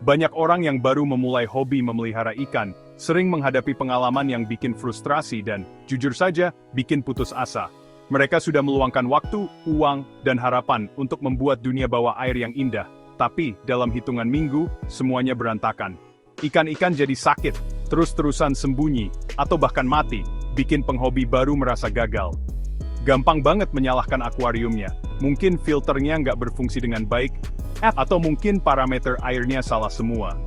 Banyak orang yang baru memulai hobi memelihara ikan, sering menghadapi pengalaman yang bikin frustrasi dan, jujur saja, bikin putus asa. Mereka sudah meluangkan waktu, uang, dan harapan untuk membuat dunia bawah air yang indah. Tapi, dalam hitungan minggu, semuanya berantakan. Ikan-ikan jadi sakit, terus-terusan sembunyi, atau bahkan mati, bikin penghobi baru merasa gagal. Gampang banget menyalahkan akuariumnya. Mungkin filternya nggak berfungsi dengan baik, atau mungkin parameter airnya salah semua.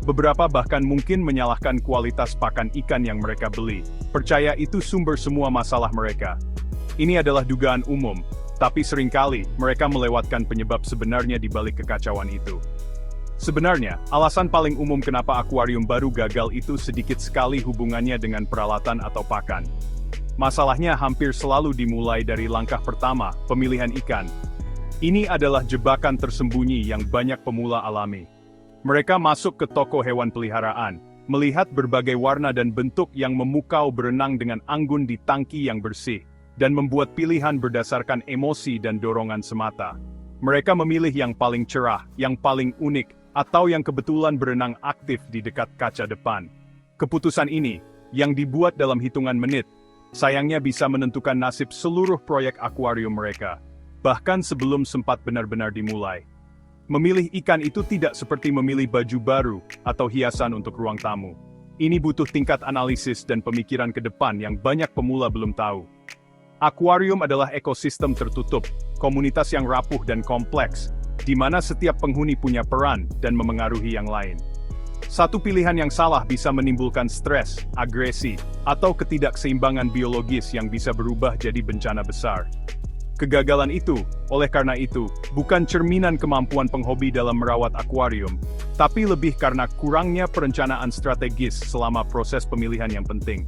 Beberapa bahkan mungkin menyalahkan kualitas pakan ikan yang mereka beli. Percaya itu sumber semua masalah mereka. Ini adalah dugaan umum, tapi seringkali mereka melewatkan penyebab sebenarnya di balik kekacauan itu. Sebenarnya, alasan paling umum kenapa akuarium baru gagal itu sedikit sekali hubungannya dengan peralatan atau pakan. Masalahnya hampir selalu dimulai dari langkah pertama, pemilihan ikan. Ini adalah jebakan tersembunyi yang banyak pemula alami. Mereka masuk ke toko hewan peliharaan, melihat berbagai warna dan bentuk yang memukau berenang dengan anggun di tangki yang bersih, dan membuat pilihan berdasarkan emosi dan dorongan semata. Mereka memilih yang paling cerah, yang paling unik, atau yang kebetulan berenang aktif di dekat kaca depan. Keputusan ini, yang dibuat dalam hitungan menit, sayangnya bisa menentukan nasib seluruh proyek akuarium mereka. Bahkan sebelum sempat benar-benar dimulai. Memilih ikan itu tidak seperti memilih baju baru atau hiasan untuk ruang tamu. Ini butuh tingkat analisis dan pemikiran ke depan yang banyak pemula belum tahu. Akuarium adalah ekosistem tertutup, komunitas yang rapuh dan kompleks, di mana setiap penghuni punya peran dan memengaruhi yang lain. Satu pilihan yang salah bisa menimbulkan stres, agresi, atau ketidakseimbangan biologis yang bisa berubah jadi bencana besar. Kegagalan itu, oleh karena itu, bukan cerminan kemampuan penghobi dalam merawat akuarium, tapi lebih karena kurangnya perencanaan strategis selama proses pemilihan yang penting.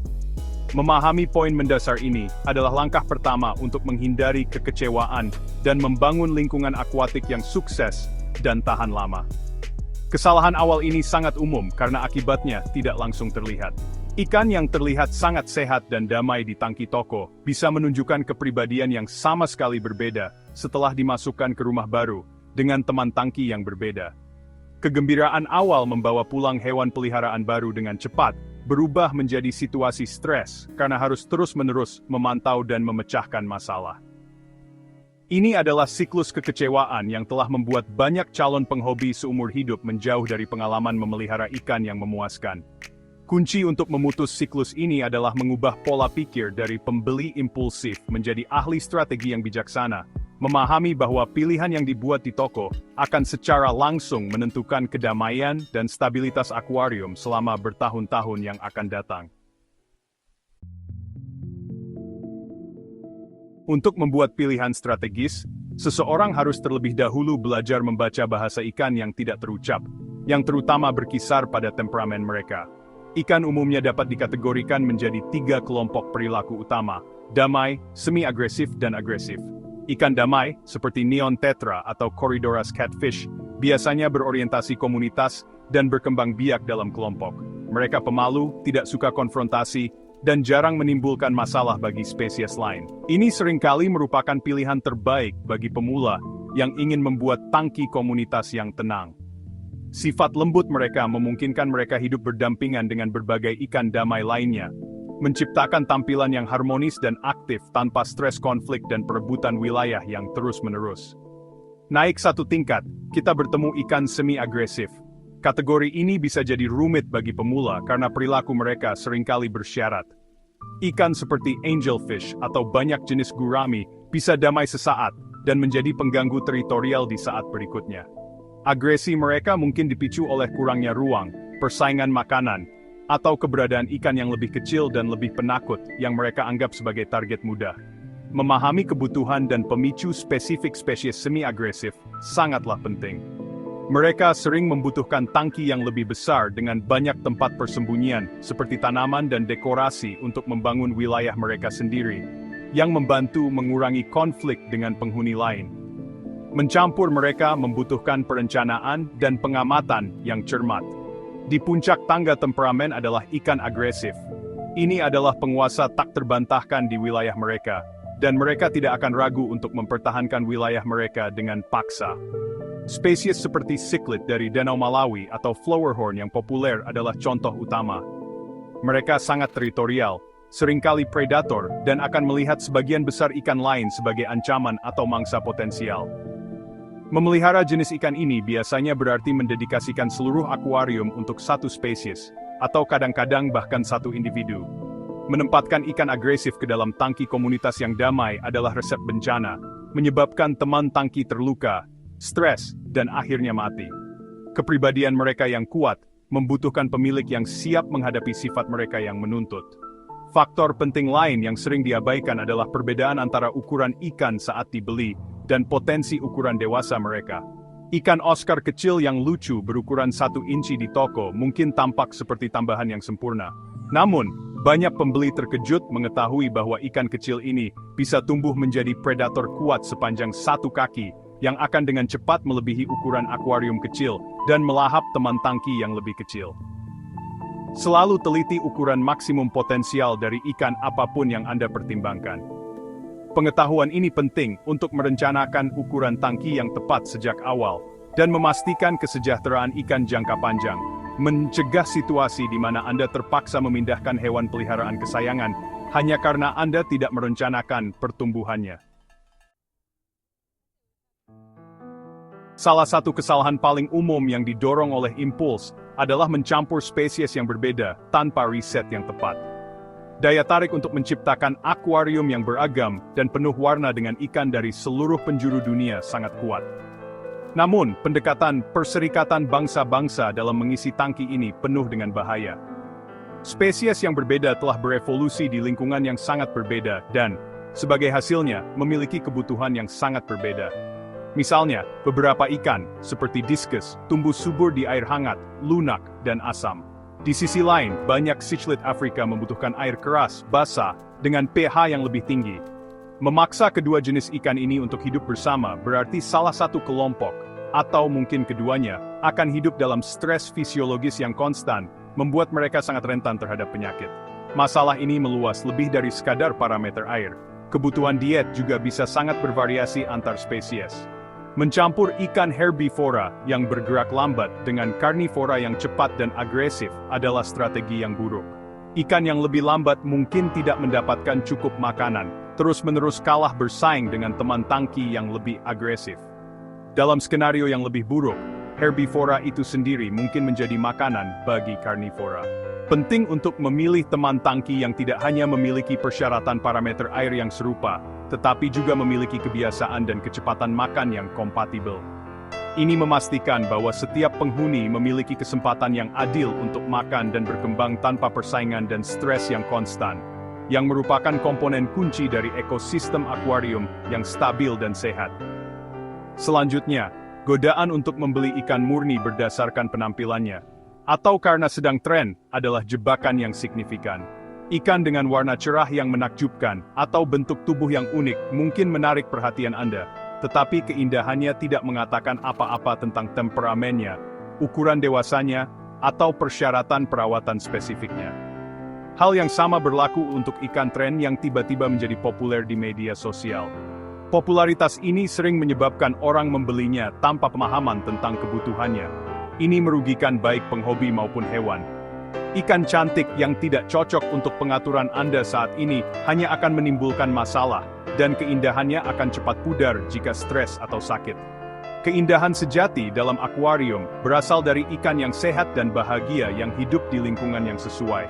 Memahami poin mendasar ini adalah langkah pertama untuk menghindari kekecewaan dan membangun lingkungan akuatik yang sukses dan tahan lama. Kesalahan awal ini sangat umum karena akibatnya tidak langsung terlihat. Ikan yang terlihat sangat sehat dan damai di tangki toko bisa menunjukkan kepribadian yang sama sekali berbeda setelah dimasukkan ke rumah baru dengan teman tangki yang berbeda. Kegembiraan awal membawa pulang hewan peliharaan baru dengan cepat berubah menjadi situasi stres karena harus terus-menerus memantau dan memecahkan masalah. Ini adalah siklus kekecewaan yang telah membuat banyak calon penghobi seumur hidup menjauh dari pengalaman memelihara ikan yang memuaskan. Kunci untuk memutus siklus ini adalah mengubah pola pikir dari pembeli impulsif menjadi ahli strategi yang bijaksana, memahami bahwa pilihan yang dibuat di toko akan secara langsung menentukan kedamaian dan stabilitas akuarium selama bertahun-tahun yang akan datang. Untuk membuat pilihan strategis, seseorang harus terlebih dahulu belajar membaca bahasa ikan yang tidak terucap, yang terutama berkisar pada temperamen mereka. Ikan umumnya dapat dikategorikan menjadi 3 kelompok perilaku utama, damai, semi-agresif, dan agresif. Ikan damai, seperti neon tetra atau Corydoras catfish, biasanya berorientasi komunitas dan berkembang biak dalam kelompok. Mereka pemalu, tidak suka konfrontasi, dan jarang menimbulkan masalah bagi spesies lain. Ini seringkali merupakan pilihan terbaik bagi pemula yang ingin membuat tangki komunitas yang tenang. Sifat lembut mereka memungkinkan mereka hidup berdampingan dengan berbagai ikan damai lainnya, menciptakan tampilan yang harmonis dan aktif tanpa stres konflik dan perebutan wilayah yang terus-menerus. Naik satu tingkat, kita bertemu ikan semi-agresif. Kategori ini bisa jadi rumit bagi pemula karena perilaku mereka seringkali bersyarat. Ikan seperti angelfish atau banyak jenis gurami bisa damai sesaat dan menjadi pengganggu teritorial di saat berikutnya. Agresi mereka mungkin dipicu oleh kurangnya ruang, persaingan makanan, atau keberadaan ikan yang lebih kecil dan lebih penakut yang mereka anggap sebagai target mudah. Memahami kebutuhan dan pemicu spesifik spesies semi-agresif sangatlah penting. Mereka sering membutuhkan tangki yang lebih besar dengan banyak tempat persembunyian, seperti tanaman dan dekorasi untuk membangun wilayah mereka sendiri, yang membantu mengurangi konflik dengan penghuni lain. Mencampur mereka membutuhkan perencanaan dan pengamatan yang cermat. Di puncak tangga temperamen adalah ikan agresif. Ini adalah penguasa tak terbantahkan di wilayah mereka, dan mereka tidak akan ragu untuk mempertahankan wilayah mereka dengan paksa. Spesies seperti cichlid dari Danau Malawi atau flowerhorn yang populer adalah contoh utama. Mereka sangat teritorial, seringkali predator, dan akan melihat sebagian besar ikan lain sebagai ancaman atau mangsa potensial. Memelihara jenis ikan ini biasanya berarti mendedikasikan seluruh akuarium untuk satu spesies, atau kadang-kadang bahkan satu individu. Menempatkan ikan agresif ke dalam tangki komunitas yang damai adalah resep bencana, menyebabkan teman tangki terluka, stres, dan akhirnya mati. Kepribadian mereka yang kuat membutuhkan pemilik yang siap menghadapi sifat mereka yang menuntut. Faktor penting lain yang sering diabaikan adalah perbedaan antara ukuran ikan saat dibeli dan potensi ukuran dewasa mereka. Ikan Oscar kecil yang lucu berukuran 1 inci di toko mungkin tampak seperti tambahan yang sempurna. Namun, banyak pembeli terkejut mengetahui bahwa ikan kecil ini bisa tumbuh menjadi predator kuat sepanjang 1 kaki, yang akan dengan cepat melebihi ukuran akuarium kecil dan melahap teman tangki yang lebih kecil. Selalu teliti ukuran maksimum potensial dari ikan apapun yang Anda pertimbangkan. Pengetahuan ini penting untuk merencanakan ukuran tangki yang tepat sejak awal, dan memastikan kesejahteraan ikan jangka panjang, mencegah situasi di mana Anda terpaksa memindahkan hewan peliharaan kesayangan, hanya karena Anda tidak merencanakan pertumbuhannya. Salah satu kesalahan paling umum yang didorong oleh impuls adalah mencampur spesies yang berbeda tanpa riset yang tepat. Daya tarik untuk menciptakan akuarium yang beragam dan penuh warna dengan ikan dari seluruh penjuru dunia sangat kuat. Namun, pendekatan perserikatan bangsa-bangsa dalam mengisi tangki ini penuh dengan bahaya. Spesies yang berbeda telah berevolusi di lingkungan yang sangat berbeda dan, sebagai hasilnya, memiliki kebutuhan yang sangat berbeda. Misalnya, beberapa ikan, seperti discus, tumbuh subur di air hangat, lunak, dan asam. Di sisi lain, banyak cichlid Afrika membutuhkan air keras, basah, dengan pH yang lebih tinggi. Memaksa kedua jenis ikan ini untuk hidup bersama berarti salah satu kelompok, atau mungkin keduanya, akan hidup dalam stres fisiologis yang konstan, membuat mereka sangat rentan terhadap penyakit. Masalah ini meluas lebih dari sekadar parameter air. Kebutuhan diet juga bisa sangat bervariasi antar spesies. Mencampur ikan herbivora yang bergerak lambat dengan karnivora yang cepat dan agresif adalah strategi yang buruk. Ikan yang lebih lambat mungkin tidak mendapatkan cukup makanan, terus-menerus kalah bersaing dengan teman tangki yang lebih agresif. Dalam skenario yang lebih buruk, herbivora itu sendiri mungkin menjadi makanan bagi karnivora. Penting untuk memilih teman tangki yang tidak hanya memiliki persyaratan parameter air yang serupa, tetapi juga memiliki kebiasaan dan kecepatan makan yang kompatibel. Ini memastikan bahwa setiap penghuni memiliki kesempatan yang adil untuk makan dan berkembang tanpa persaingan dan stres yang konstan, yang merupakan komponen kunci dari ekosistem akuarium yang stabil dan sehat. Selanjutnya, godaan untuk membeli ikan murni berdasarkan penampilannya, atau karena sedang tren, adalah jebakan yang signifikan. Ikan dengan warna cerah yang menakjubkan, atau bentuk tubuh yang unik mungkin menarik perhatian Anda, tetapi keindahannya tidak mengatakan apa-apa tentang temperamennya, ukuran dewasanya, atau persyaratan perawatan spesifiknya. Hal yang sama berlaku untuk ikan tren yang tiba-tiba menjadi populer di media sosial. Popularitas ini sering menyebabkan orang membelinya tanpa pemahaman tentang kebutuhannya. Ini merugikan baik penghobi maupun hewan. Ikan cantik yang tidak cocok untuk pengaturan Anda saat ini hanya akan menimbulkan masalah, dan keindahannya akan cepat pudar jika stres atau sakit. Keindahan sejati dalam akuarium berasal dari ikan yang sehat dan bahagia yang hidup di lingkungan yang sesuai.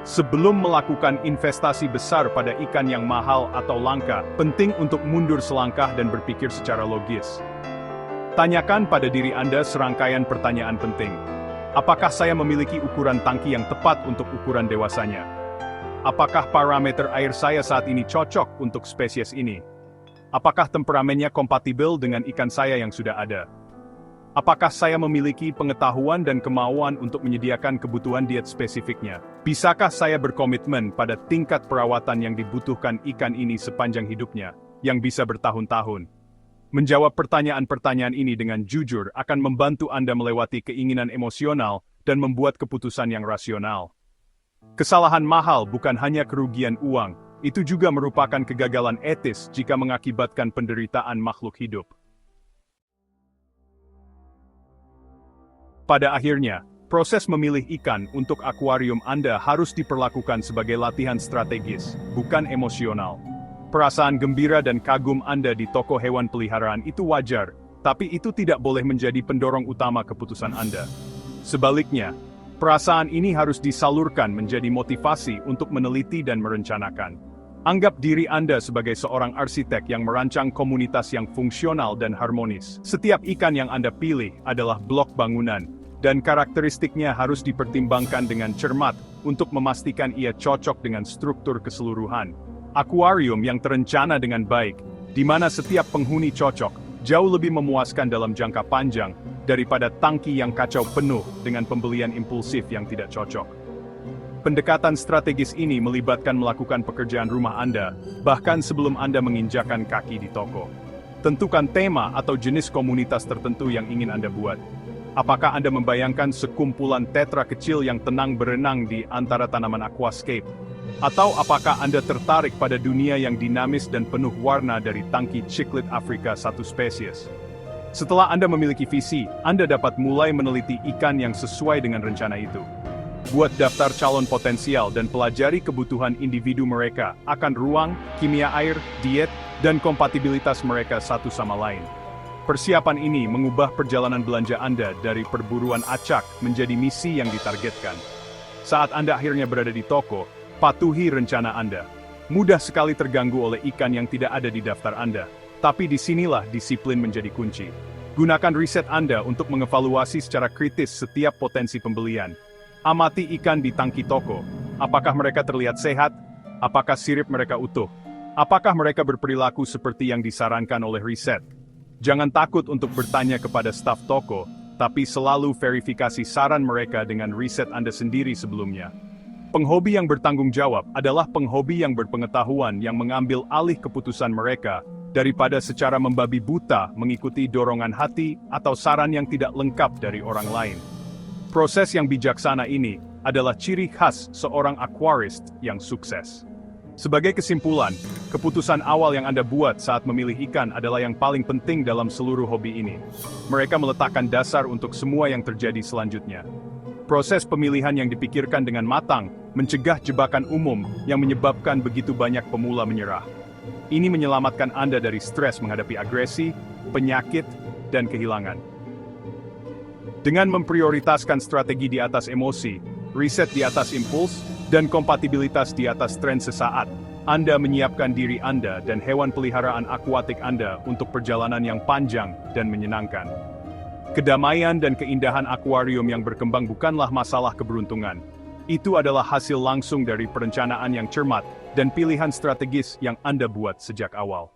Sebelum melakukan investasi besar pada ikan yang mahal atau langka, penting untuk mundur selangkah dan berpikir secara logis. Tanyakan pada diri Anda serangkaian pertanyaan penting. Apakah saya memiliki ukuran tangki yang tepat untuk ukuran dewasanya? Apakah parameter air saya saat ini cocok untuk spesies ini? Apakah temperamennya kompatibel dengan ikan saya yang sudah ada? Apakah saya memiliki pengetahuan dan kemauan untuk menyediakan kebutuhan diet spesifiknya? Bisakah saya berkomitmen pada tingkat perawatan yang dibutuhkan ikan ini sepanjang hidupnya, yang bisa bertahun-tahun? Menjawab pertanyaan-pertanyaan ini dengan jujur akan membantu Anda melewati keinginan emosional dan membuat keputusan yang rasional. Kesalahan mahal bukan hanya kerugian uang, itu juga merupakan kegagalan etis jika mengakibatkan penderitaan makhluk hidup. Pada akhirnya, proses memilih ikan untuk akuarium Anda harus diperlakukan sebagai latihan strategis, bukan emosional. Perasaan gembira dan kagum Anda di toko hewan peliharaan itu wajar, tapi itu tidak boleh menjadi pendorong utama keputusan Anda. Sebaliknya, perasaan ini harus disalurkan menjadi motivasi untuk meneliti dan merencanakan. Anggap diri Anda sebagai seorang arsitek yang merancang komunitas yang fungsional dan harmonis. Setiap ikan yang Anda pilih adalah blok bangunan, dan karakteristiknya harus dipertimbangkan dengan cermat untuk memastikan ia cocok dengan struktur keseluruhan. Akuarium yang terencana dengan baik, di mana setiap penghuni cocok, jauh lebih memuaskan dalam jangka panjang daripada tangki yang kacau penuh dengan pembelian impulsif yang tidak cocok. Pendekatan strategis ini melibatkan melakukan pekerjaan rumah Anda, bahkan sebelum Anda menginjakan kaki di toko. Tentukan tema atau jenis komunitas tertentu yang ingin Anda buat. Apakah Anda membayangkan sekumpulan tetra kecil yang tenang berenang di antara tanaman aquascape? Atau apakah Anda tertarik pada dunia yang dinamis dan penuh warna dari tangki cichlid Afrika satu spesies? Setelah Anda memiliki visi, Anda dapat mulai meneliti ikan yang sesuai dengan rencana itu. Buat daftar calon potensial dan pelajari kebutuhan individu mereka akan ruang, kimia air, diet, dan kompatibilitas mereka satu sama lain. Persiapan ini mengubah perjalanan belanja Anda dari perburuan acak menjadi misi yang ditargetkan. Saat Anda akhirnya berada di toko, patuhi rencana Anda. Mudah sekali terganggu oleh ikan yang tidak ada di daftar Anda, tapi disinilah disiplin menjadi kunci. Gunakan riset Anda untuk mengevaluasi secara kritis setiap potensi pembelian. Amati ikan di tangki toko. Apakah mereka terlihat sehat? Apakah sirip mereka utuh? Apakah mereka berperilaku seperti yang disarankan oleh riset? Jangan takut untuk bertanya kepada staf toko, tapi selalu verifikasi saran mereka dengan riset Anda sendiri sebelumnya. Penghobi yang bertanggung jawab adalah penghobi yang berpengetahuan yang mengambil alih keputusan mereka, daripada secara membabi buta mengikuti dorongan hati atau saran yang tidak lengkap dari orang lain. Proses yang bijaksana ini adalah ciri khas seorang aquarist yang sukses. Sebagai kesimpulan, keputusan awal yang Anda buat saat memilih ikan adalah yang paling penting dalam seluruh hobi ini. Mereka meletakkan dasar untuk semua yang terjadi selanjutnya. Proses pemilihan yang dipikirkan dengan matang mencegah jebakan umum yang menyebabkan begitu banyak pemula menyerah. Ini menyelamatkan Anda dari stres menghadapi agresi, penyakit, dan kehilangan. Dengan memprioritaskan strategi di atas emosi, riset di atas impuls, dan kompatibilitas di atas tren sesaat, Anda menyiapkan diri Anda dan hewan peliharaan akuatik Anda untuk perjalanan yang panjang dan menyenangkan. Kedamaian dan keindahan akuarium yang berkembang bukanlah masalah keberuntungan. Itu adalah hasil langsung dari perencanaan yang cermat dan pilihan strategis yang Anda buat sejak awal.